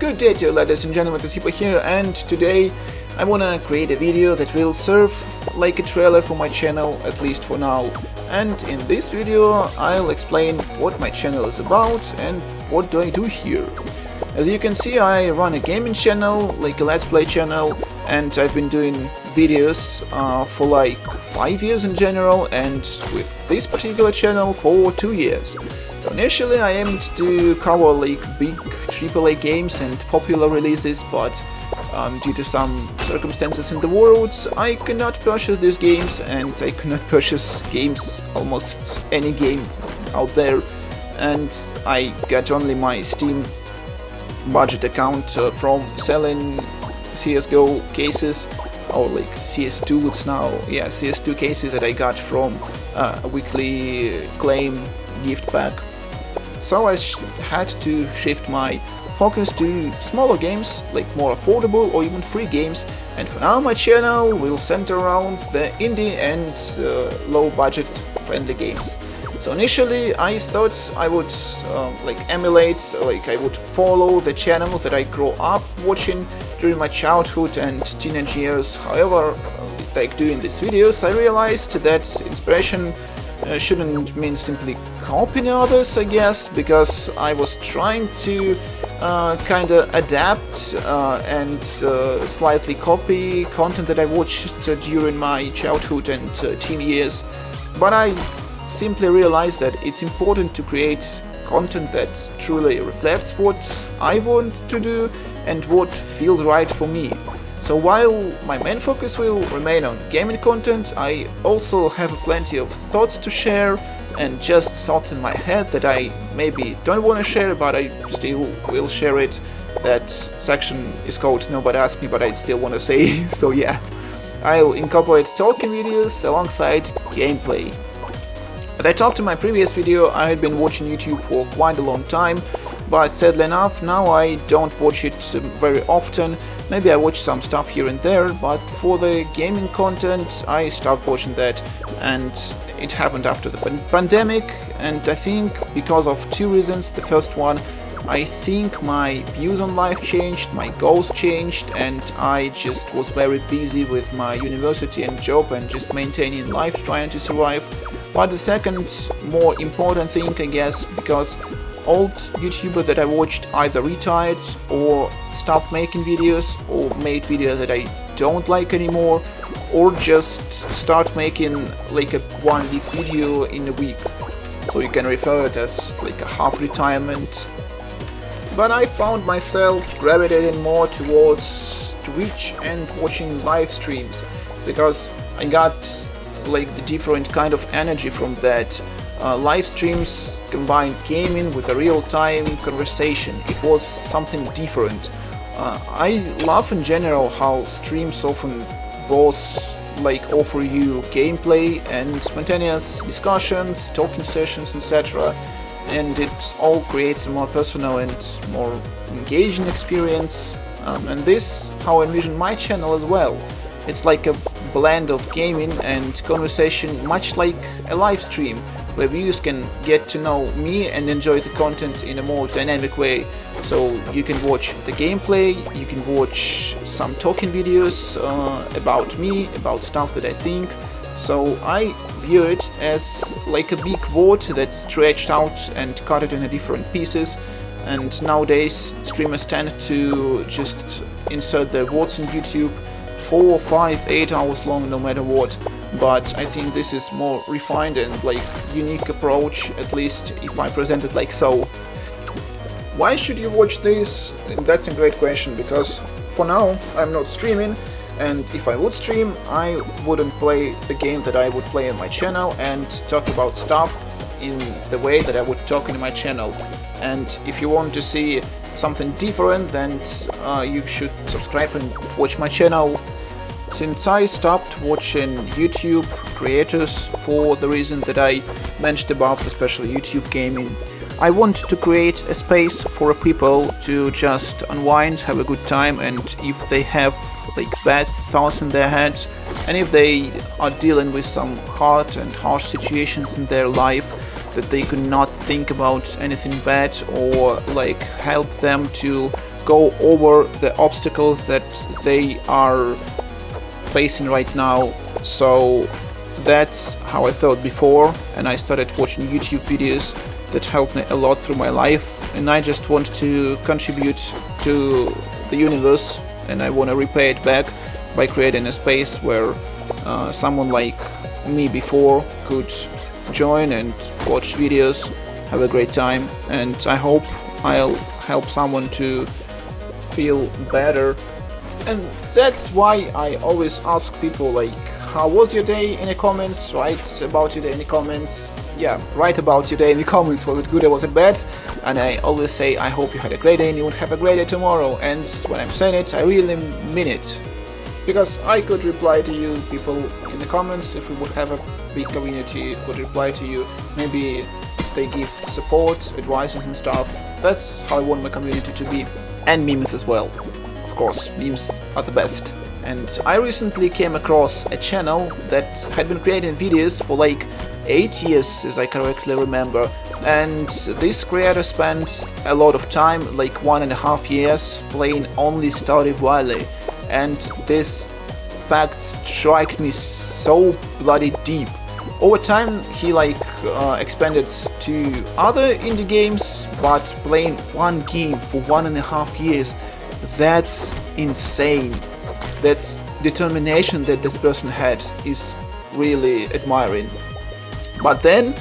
Good day to you, ladies and gentlemen, it's Hippo here, and today I wanna create a video that will serve like a trailer for my channel, at least for now. And in this video I'll explain what my channel is about and what do I do here. As you can see, I run a gaming channel, like a let's play channel, and I've been doing videos for like 5 years in general, and with this particular channel for 2 years. So initially I aimed to cover like big AAA games and popular releases, but due to some circumstances in the world I could not purchase these games, and I could not purchase games, almost any game out there, and I got only my Steam budget account from selling CSGO cases, or like CS2 it's now, yeah, CS2 cases that I got from a weekly claim gift pack. So I had to shift my focus to smaller games, like more affordable or even free games, and for now my channel will center around the indie and low budget friendly games. So initially I thought I would like emulate, like I would follow the channel that I grew up watching during my childhood and teenage years. However, like doing these videos, I realized that inspiration shouldn't mean simply copying others, I guess, because I was trying to kinda adapt and slightly copy content that I watched during my childhood and teen years. But I simply realized that it's important to create content that truly reflects what I want to do and what feels right for me. So while my main focus will remain on gaming content, I also have plenty of thoughts to share and just thoughts in my head that I maybe don't want to share, but I still will share it. That section is called Nobody Asked Me, but I still want to say, so yeah. I'll incorporate talking videos alongside gameplay. As I talked in my previous video, I had been watching YouTube for quite a long time, but sadly enough, now I don't watch it very often. Maybe I watch some stuff here and there, but for the gaming content I stopped watching that, and it happened after the pandemic, and I think because of two reasons. The first one, I think my views on life changed, my goals changed, and I just was very busy with my university and job and just maintaining life, trying to survive. But the second more important thing, I guess, because old YouTubers that I watched either retired or stopped making videos, or made videos that I don't like anymore, or just start making like a 1 week video in a week. So you can refer it as like a half retirement. But I found myself gravitating more towards Twitch and watching live streams, because I got like the different kind of energy from that. Live streams combined gaming with a real-time conversation. It was something different. I love in general how streams often both like offer you gameplay and spontaneous discussions, talking sessions, etc. And it all creates a more personal and more engaging experience. And this how I envision my channel as well. It's like a blend of gaming and conversation, much like a live stream, where viewers can get to know me and enjoy the content in a more dynamic way. So you can watch the gameplay, you can watch some talking videos about me, about stuff that I think. So I view it as like a big board that's stretched out and cut it into different pieces. And nowadays streamers tend to just insert their words on YouTube 4, 5, 8 hours long, no matter what. But I think this is more refined and like unique approach, at least if I present it like so. Why should you watch this? That's a great question, because for now I'm not streaming, and if I would stream I wouldn't play the game that I would play on my channel and talk about stuff in the way that I would talk in my channel. And if you want to see something different, then you should subscribe and watch my channel. Since I stopped watching YouTube creators for the reason that I mentioned above, especially YouTube gaming, I want to create a space for people to just unwind, have a good time, and if they have like bad thoughts in their heads, and if they are dealing with some hard and harsh situations in their life, that they could not think about anything bad, or like help them to go over the obstacles that they are facing right now. So that's how I felt before, and I started watching YouTube videos that helped me a lot through my life, and I just want to contribute to the universe, and I want to repay it back by creating a space where someone like me before could join and watch videos, have a great time, and I hope I'll help someone to feel better. And that's why I always ask people, like, how was your day in the comments? Write about your day in the comments. Yeah, write about your day in the comments. Was it good or was it bad? And I always say I hope you had a great day and you will have a great day tomorrow. And when I'm saying it, I really mean it. Because I could reply to you people in the comments. If we would have a big community, would reply to you. Maybe they give support, advices and stuff. That's how I want my community to be. And memes as well. Of course, memes are the best. And I recently came across a channel that had been creating videos for like 8 years, as I correctly remember. And this creator spent a lot of time, like 1.5 years, playing only Stardew Valley. And this fact struck me so bloody deep. Over time he expanded to other indie games, but playing one game for 1.5 years, that's insane. That's determination that this person had, is really admiring. But then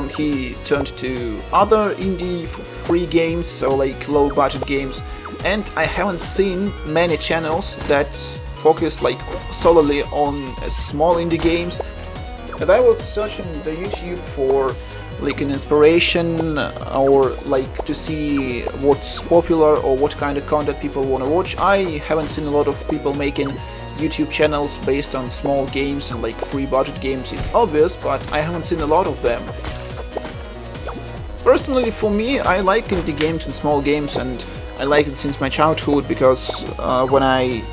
he turned to other indie free games, so like low budget games, and I haven't seen many channels that focus like solely on small indie games. And I was searching the YouTube for like an inspiration, or like to see what's popular or what kind of content people want to watch. I haven't seen a lot of people making YouTube channels based on small games and like free budget games. It's obvious, but I haven't seen a lot of them. Personally, for me, I like indie games and small games, and I like it since my childhood, because when I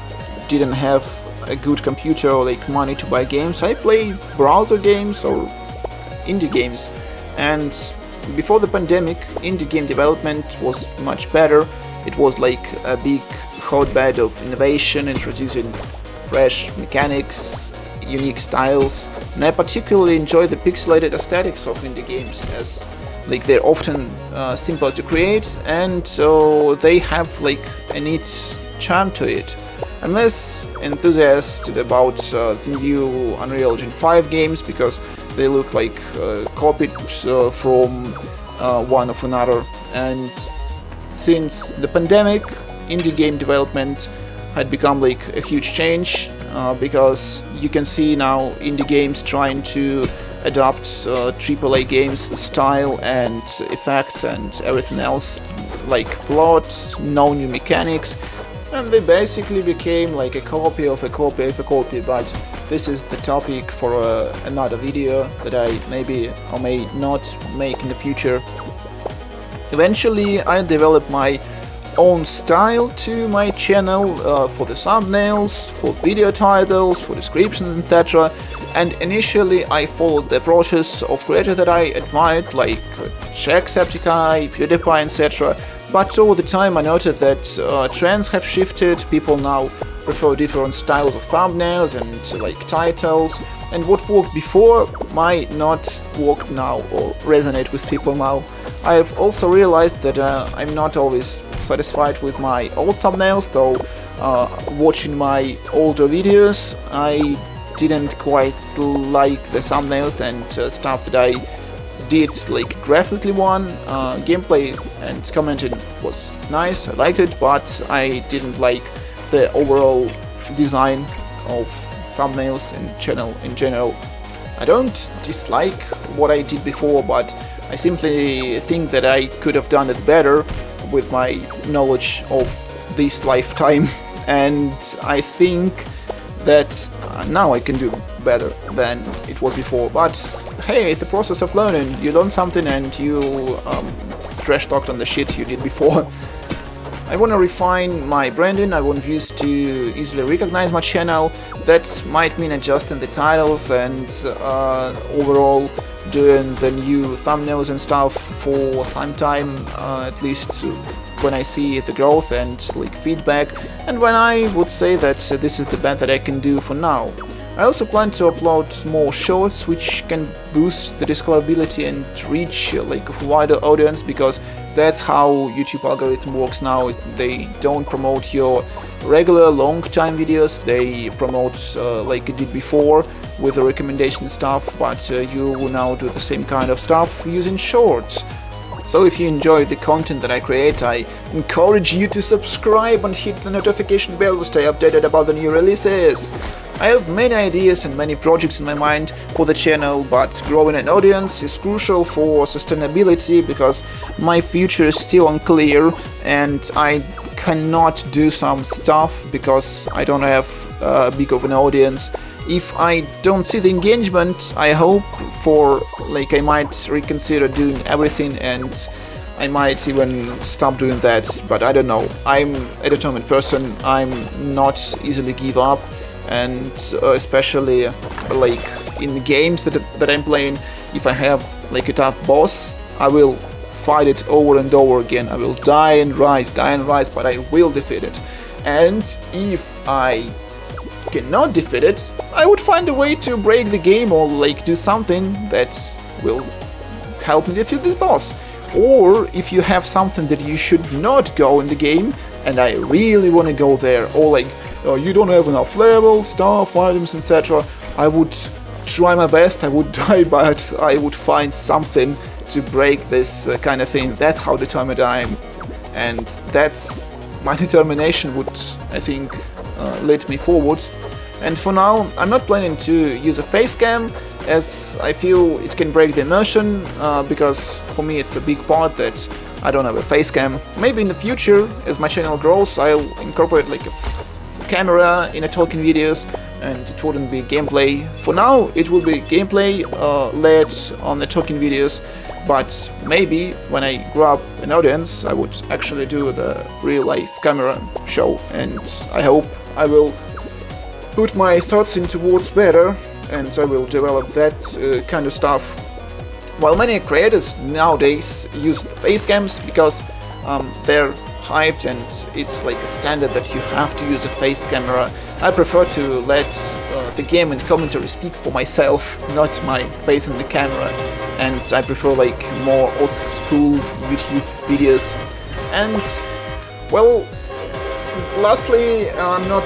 didn't have a good computer or like money to buy games, I played browser games or indie games. And before the pandemic, indie game development was much better. It was like a big hotbed of innovation, introducing fresh mechanics, unique styles, and I particularly enjoy the pixelated aesthetics of indie games, as like they're often simple to create, and so they have like a neat charm to it. I'm less enthusiastic about the new Unreal Engine 5 games, because they look like copied from one of another. And since the pandemic, indie game development had become like a huge change, because you can see now indie games trying to adopt AAA games style and effects and everything else, like plot, no new mechanics, and they basically became like a copy of a copy of a copy. But this is the topic for another video that I maybe or may not make in the future. Eventually I developed my own style to my channel, for the thumbnails, for video titles, for descriptions, etc. And initially I followed the process of creators that I admired, like Jacksepticeye, PewDiePie, etc. But over the time I noted that trends have shifted. People now prefer different styles of thumbnails and like titles, and what worked before might not work now or resonate with people now. I have also realized that I'm not always satisfied with my old thumbnails, though watching my older videos I didn't quite like the thumbnails and stuff that I did, like graphically one. Gameplay and commenting was nice, I liked it, but I didn't like the overall design of thumbnails and channel in general. I don't dislike what I did before, but I simply think that I could have done it better with my knowledge of this lifetime, and I think that now I can do better than it was before. But hey, it's the process of learning. You learn something and you trash talked on the shit you did before. I want to refine my branding. I want views to easily recognize my channel. That might mean adjusting the titles and overall doing the new thumbnails and stuff for some time, at least when I see the growth and like feedback, and when I would say that this is the best that I can do for now. I also plan to upload more shorts which can boost the discoverability and reach like a wider audience, because that's how YouTube algorithm works now. They don't promote your regular long time videos, they promote like it did before with the recommendation stuff, but you will now do the same kind of stuff using shorts. So if you enjoy the content that I create, I encourage you to subscribe and hit the notification bell to stay updated about the new releases. I have many ideas and many projects in my mind for the channel, but growing an audience is crucial for sustainability, because my future is still unclear and I cannot do some stuff because I don't have big of an audience. If I don't see the engagement I hope for, like I might reconsider doing everything, and I might even stop doing that, but I don't know. I'm a determined person, I'm not easily give up, and especially like in games that I'm playing, if I have like a tough boss, I will fight it over and over again. I will die and rise, but I will defeat it. And if I cannot defeat it, I would find a way to break the game or like do something that will help me defeat this boss. Or if you have something that you should not go in the game and I really want to go there, or like you don't have enough levels, stuff, items, etc., I would try my best, I would die, but I would find something to break this kind of thing. That's how determined I am, and that's my determination would, I think, lead me forward. And for now, I'm not planning to use a face cam, as I feel it can break the immersion, because for me it's a big part that I don't have a face cam. Maybe in the future, as my channel grows, I'll incorporate like a camera in a talking videos, and it wouldn't be gameplay. For now, it will be gameplay led on the talking videos, but maybe when I grow up an audience, I would actually do the real life camera show, and I hope I will put my thoughts into words better, and I will develop that kind of stuff. While many creators nowadays use face cams because they're hyped and it's like a standard that you have to use a face camera, I prefer to let the game and commentary speak for myself, not my face in the camera, and I prefer like more old school YouTube videos. And well, lastly, I'm not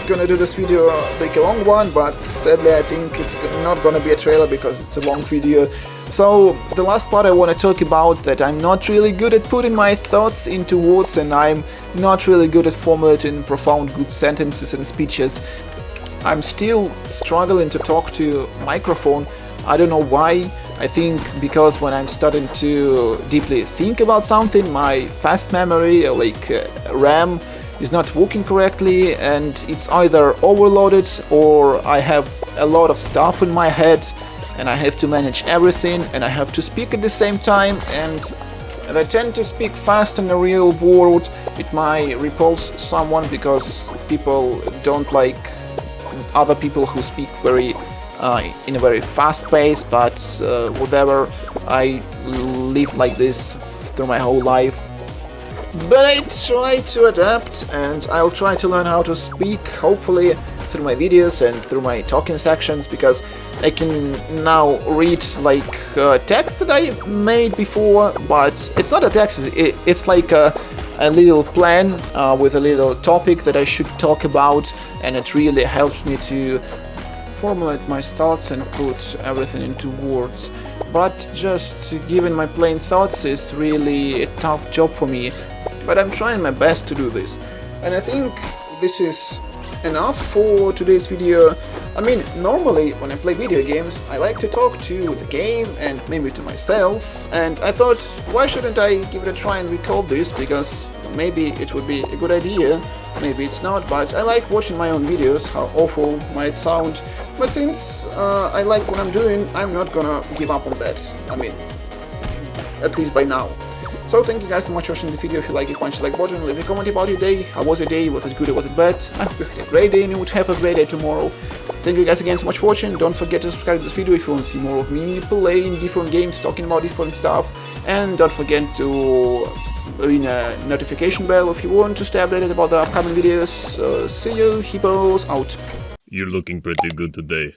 gonna do this video like a long one, but sadly I think it's not gonna be a trailer because it's a long video. So the last part I want to talk about, that I'm not really good at putting my thoughts into words, and I'm not really good at formulating profound good sentences and speeches. I'm still struggling to talk to microphone. I don't know why. I think because when I'm starting to deeply think about something, my fast memory, like RAM, is not working correctly, and it's either overloaded or I have a lot of stuff in my head and I have to manage everything and I have to speak at the same time, and I tend to speak fast in the real world. It might repulse someone because people don't like other people who speak very in a very fast pace, but whatever, I lived like this through my whole life. But I try to adapt, and I'll try to learn how to speak, hopefully through my videos and through my talking sections, because I can now read like text that I made before, but it's not a text, it's like a little plan with a little topic that I should talk about, and it really helps me to formulate my thoughts and put everything into words. But just giving my plain thoughts is really a tough job for me, but I'm trying my best to do this. And I think this is enough for today's video. I mean, normally when I play video games, I like to talk to the game and maybe to myself, and I thought, why shouldn't I give it a try and record this, because maybe it would be a good idea, maybe it's not, but I like watching my own videos, how awful might sound, but since I like what I'm doing, I'm not gonna give up on that, I mean, at least by now. So thank you guys so much for watching the video. If you like it, punch the like button, leave a comment about your day. How was your day? Was it good or was it bad? I hope you had a great day and you would have a great day tomorrow. Thank you guys again so much for watching. Don't forget to subscribe to this video if you want to see more of me playing different games, talking about different stuff. And don't forget to ring a notification bell if you want to stay updated about the upcoming videos. See you, hippos out. You're looking pretty good today.